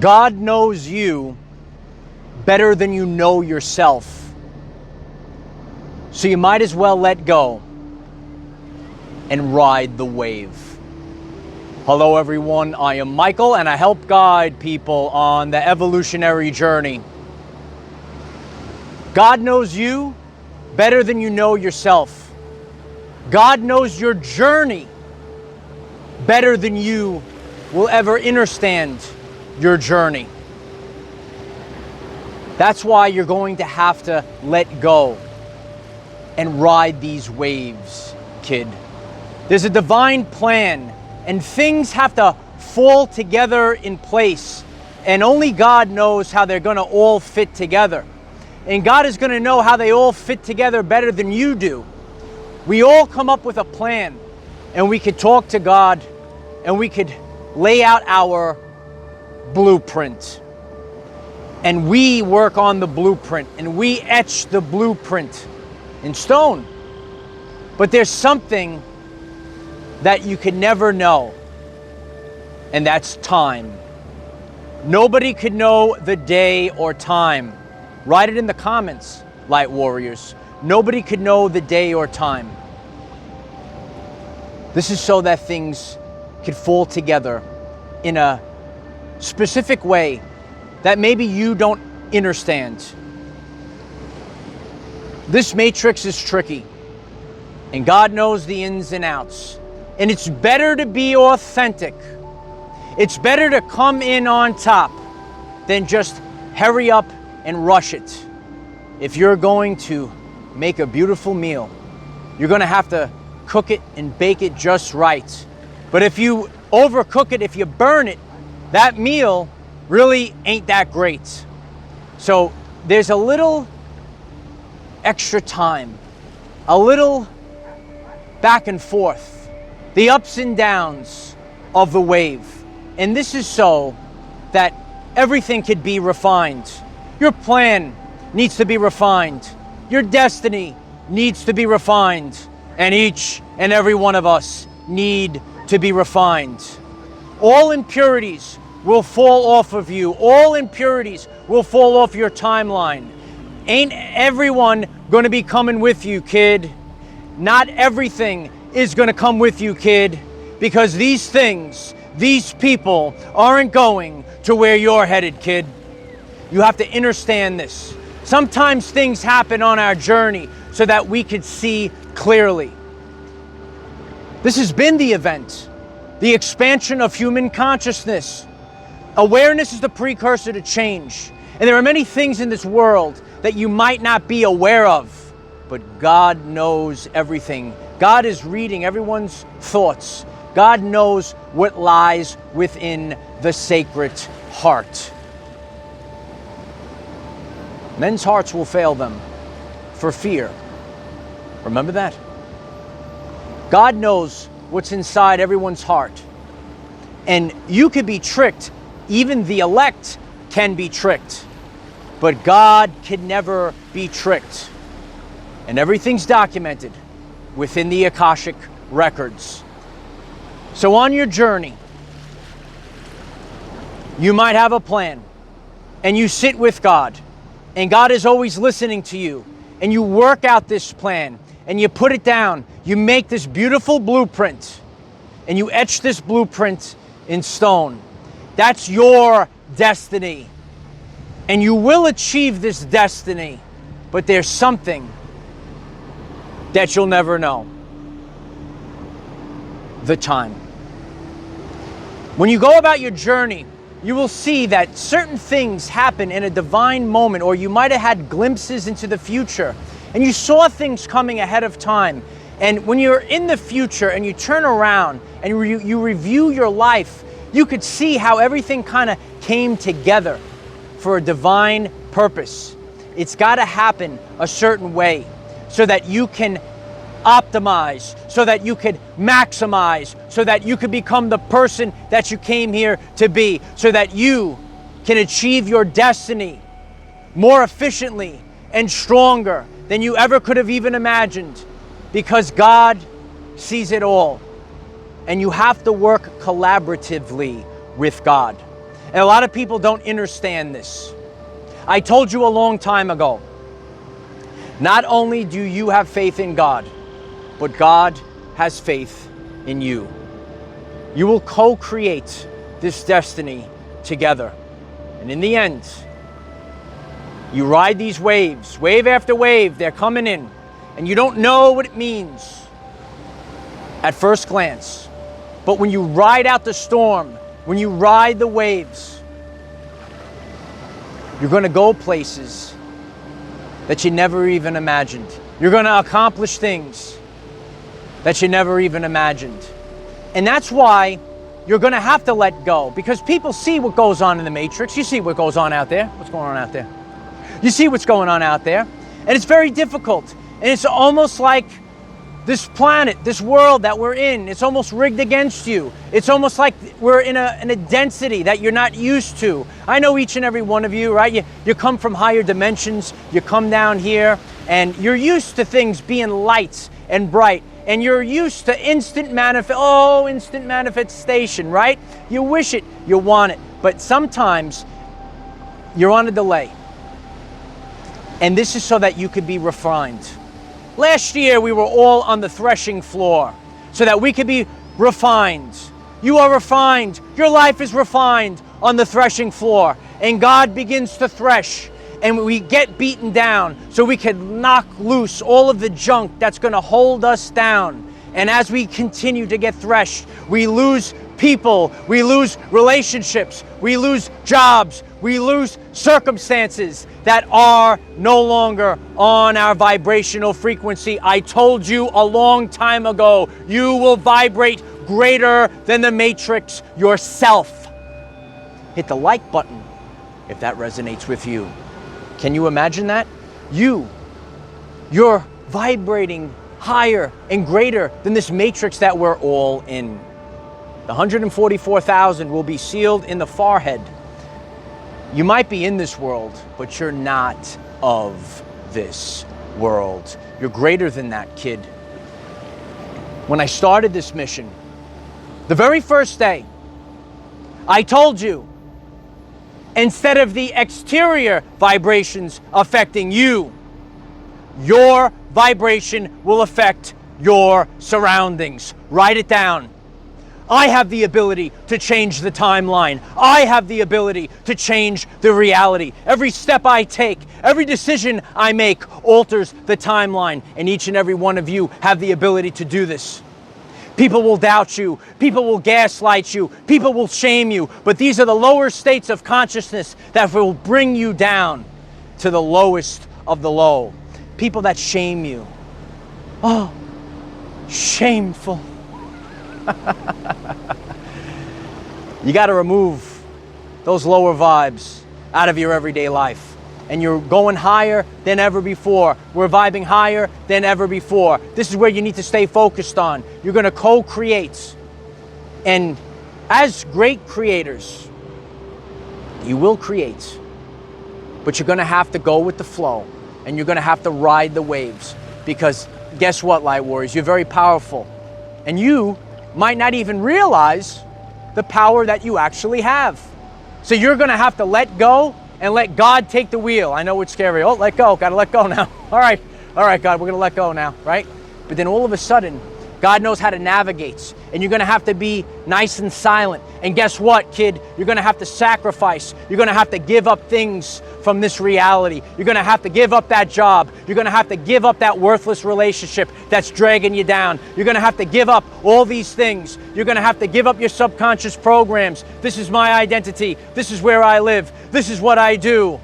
God knows you better than you know yourself. So you might as well let go and ride the wave. Hello everyone, I am Michael and I help guide people on the evolutionary journey. God knows you better than you know yourself. God knows your journey better than you will ever understand your journey. That's why you're going to have to let go and ride these waves, kid. There's a divine plan and things have to fall together in place, and only God knows how they're going to all fit together. And God is going to know how they all fit together better than you do. We all come up with a plan, and we could talk to God, and we could lay out our blueprint. And we work on the blueprint, and we etch the blueprint in stone. But there's something that you could never know, and that's time. Nobody could know the day or time. Write it in the comments, Light Warriors. Nobody could know the day or time. This is so that things could fall together in a specific way that maybe you don't understand. This matrix is tricky, and God knows the ins and outs. And it's better to be authentic. It's better to come in on top than just hurry up and rush it. If you're going to make a beautiful meal, you're going to have to cook it and bake it just right. But if you overcook it, if you burn it, that meal really ain't that great. So there's a little extra time, a little back and forth, the ups and downs of the wave. And this is so that everything could be refined. Your plan needs to be refined. Your destiny needs to be refined. And each and every one of us need to be refined. All impurities will fall off of you. All impurities will fall off your timeline. Ain't everyone going to be coming with you, kid. Not everything is going to come with you, kid, because these things, these people aren't going to where you're headed, kid. You have to understand this. Sometimes things happen on our journey so that we could see clearly. This has been the event, the expansion of human consciousness. Awareness is the precursor to change. And there are many things in this world that you might not be aware of, but God knows everything. God is reading everyone's thoughts. God knows what lies within the sacred heart. Men's hearts will fail them for fear. Remember that? God knows what's inside everyone's heart. And you could be tricked. Even the elect can be tricked. But God can never be tricked. And everything's documented within the Akashic records. So on your journey, you might have a plan, and you sit with God, and God is always listening to you, and you work out this plan, and you put it down. You make this beautiful blueprint, and you etch this blueprint in stone. That's your destiny. And you will achieve this destiny, but there's something that you'll never know. The time. When you go about your journey, you will see that certain things happen in a divine moment, or you might have had glimpses into the future, and you saw things coming ahead of time. And when you're in the future and you turn around and you review your life, you could see how everything kind of came together for a divine purpose. It's got to happen a certain way so that you can optimize, so that you could maximize, so that you could become the person that you came here to be, so that you can achieve your destiny more efficiently and stronger than you ever could have even imagined, because God sees it all. And you have to work collaboratively with God. And a lot of people don't understand this. I told you a long time ago, not only do you have faith in God, but God has faith in you. You will co-create this destiny together. And in the end, you ride these waves, wave after wave, they're coming in, and you don't know what it means at first glance. But when you ride out the storm, when you ride the waves, you're going to go places that you never even imagined. You're going to accomplish things that you never even imagined. And that's why you're going to have to let go, because people see what goes on in the Matrix. You see what goes on out there. What's going on out there? You see what's going on out there. And it's very difficult. And it's almost like this planet, this world that we're in, it's almost rigged against you. It's almost like we're in a density that you're not used to. I know each and every one of you, right? You come from higher dimensions. You come down here and you're used to things being light and bright. And you're used to instant manifestation, right? You wish it, you want it. But sometimes you're on a delay. And this is so that you could be refined. Last year, we were all on the threshing floor so that we could be refined. You are refined. Your life is refined on the threshing floor. And God begins to thresh. And we get beaten down so we can knock loose all of the junk that's going to hold us down. And as we continue to get threshed, we lose people, we lose relationships, we lose jobs, we lose circumstances that are no longer on our vibrational frequency. I told you a long time ago, you will vibrate greater than the Matrix yourself. Hit the like button if that resonates with you. Can you imagine that? You're vibrating higher and greater than this matrix that we're all in. The 144,000 will be sealed in the forehead. You might be in this world, but you're not of this world. You're greater than that, kid. When I started this mission, the very first day, I told you, instead of the exterior vibrations affecting you, your vibration will affect your surroundings. Write it down. I have the ability to change the timeline. I have the ability to change the reality. Every step I take, every decision I make alters the timeline, and each and every one of you have the ability to do this. People will doubt you. People will gaslight you. People will shame you. But these are the lower states of consciousness that will bring you down to the lowest of the low. People that shame you. Oh, shameful. You got to remove those lower vibes out of your everyday life. And you're going higher than ever before. We're vibing higher than ever before. This is where you need to stay focused on. You're going to co-create. And as great creators, you will create. But you're going to have to go with the flow. And you're going to have to ride the waves. Because guess what, Light Warriors? You're very powerful. And you might not even realize the power that you actually have. So you're going to have to let go and let God take the wheel. I know it's scary. Oh, let go. Got to let go now. All right, God, we're going to let go now, right? But then all of a sudden, God knows how to navigate. And you're going to have to be nice and silent. And guess what, kid? You're going to have to sacrifice. You're going to have to give up things from this reality. You're going to have to give up that job. You're going to have to give up that worthless relationship that's dragging you down. You're going to have to give up all these things. You're going to have to give up your subconscious programs. This is my identity. This is where I live. This is what I do.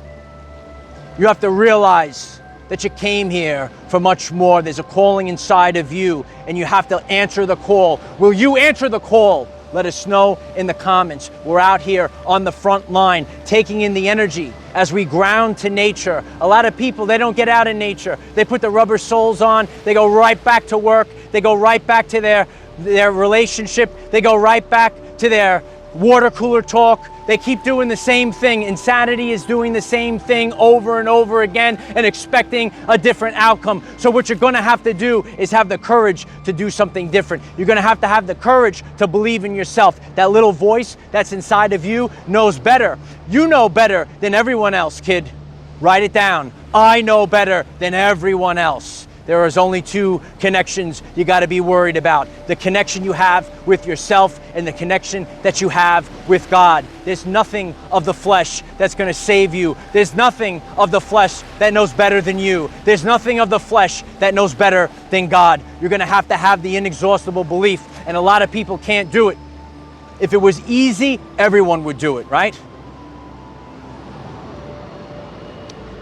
You have to realize that you came here for much more. There's a calling inside of you, and you have to answer the call. Will you answer the call? Let us know in the comments. We're out here on the front line, taking in the energy as we ground to nature. A lot of people, they don't get out in nature. They put the rubber soles on. They go right back to work. They go right back to their relationship. They go right back to their water cooler talk. They keep doing the same thing. Insanity is doing the same thing over and over again and expecting a different outcome. So what you're going to have to do is have the courage to do something different. You're going to have the courage to believe in yourself. That little voice that's inside of you knows better. You know better than everyone else, kid. Write it down. I know better than everyone else. There is only two connections you got to be worried about. The connection you have with yourself and the connection that you have with God. There's nothing of the flesh that's going to save you. There's nothing of the flesh that knows better than you. There's nothing of the flesh that knows better than God. You're going to have the inexhaustible belief, and a lot of people can't do it. If it was easy, everyone would do it, right?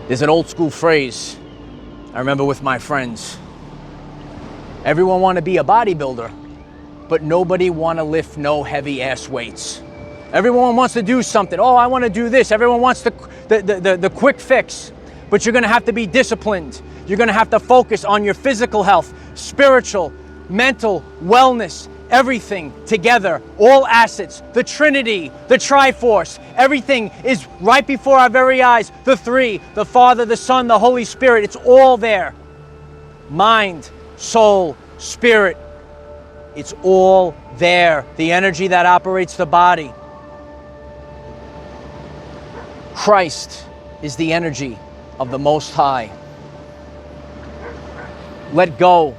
There's an old school phrase I remember with my friends. Everyone want to be a bodybuilder, but nobody want to lift no heavy ass weights. Everyone wants to do something. Oh, I want to do this. Everyone wants the quick fix, but you're going to have to be disciplined. You're going to have to focus on your physical health, spiritual, mental wellness, everything together, all assets, the Trinity, the Triforce, everything is right before our very eyes. The three, the Father, the Son, the Holy Spirit, it's all there. Mind, soul, spirit, it's all there. The energy that operates the body. Christ is the energy of the Most High. Let go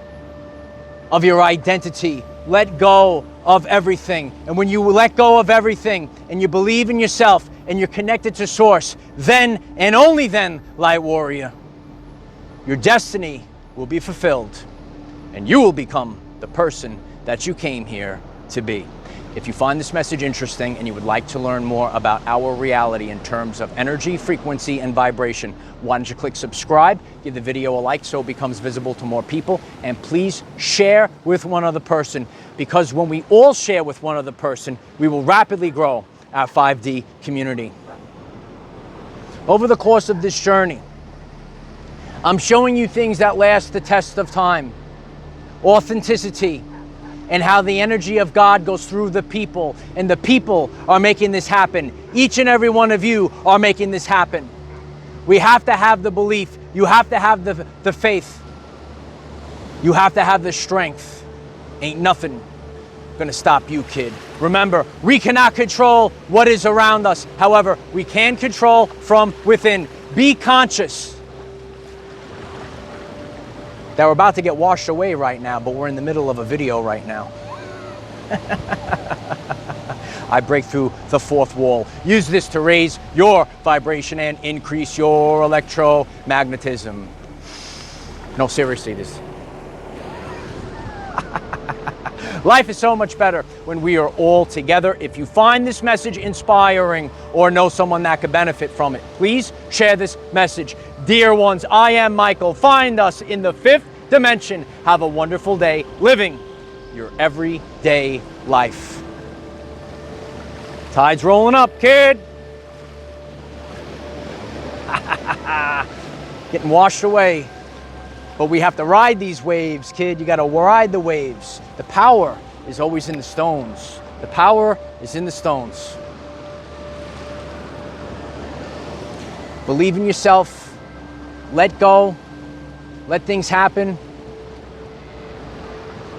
of your identity. Let go of everything. And when you let go of everything and you believe in yourself and you're connected to Source, then and only then, Light Warrior, your destiny will be fulfilled and you will become the person that you came here to be. If you find this message interesting and you would like to learn more about our reality in terms of energy, frequency, and vibration, why don't you click subscribe, give the video a like so it becomes visible to more people, and please share with one other person, because when we all share with one other person, we will rapidly grow our 5D community. Over the course of this journey, I'm showing you things that last the test of time. Authenticity, and how the energy of God goes through the people, and the people are making this happen. Each and every one of you are making this happen. We have to have the belief. You have to have the faith. You have to have the strength. Ain't nothing gonna stop you, kid. Remember, we cannot control what is around us. However, we can control from within. Be conscious that we're about to get washed away right now, but we're in the middle of a video right now. I break through the fourth wall. Use this to raise your vibration and increase your electromagnetism. No, seriously, this. Life is so much better when we are all together. If you find this message inspiring or know someone that could benefit from it, please share this message. Dear ones, I am Michael. Find us in the fifth dimension. Have a wonderful day living your everyday life. Tide's rolling up, kid. Getting washed away. But we have to ride these waves, kid. You got to ride the waves. The power is always in the stones. The power is in the stones. Believe in yourself. Let go. Let things happen.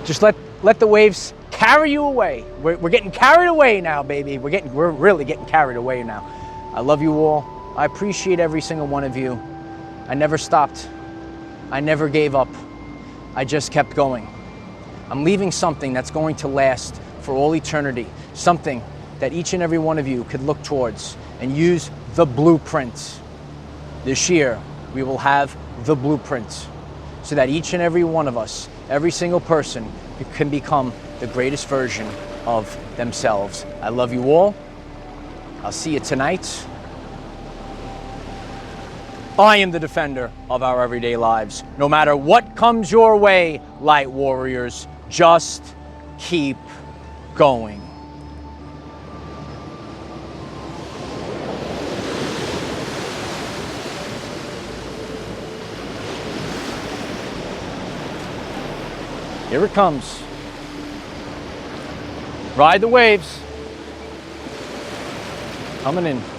Just let the waves carry you away. We're getting carried away now, baby. We're really getting carried away now. I love you all. I appreciate every single one of you. I never stopped. I never gave up. I just kept going. I'm leaving something that's going to last for all eternity. Something that each and every one of you could look towards and use the blueprint. This year, we will have the blueprint so that each and every one of us, every single person, can become the greatest version of themselves. I love you all. I'll see you tonight. I am the defender of our everyday lives. No matter what comes your way, Light Warriors, just keep going. Here it comes. Ride the waves. Coming in.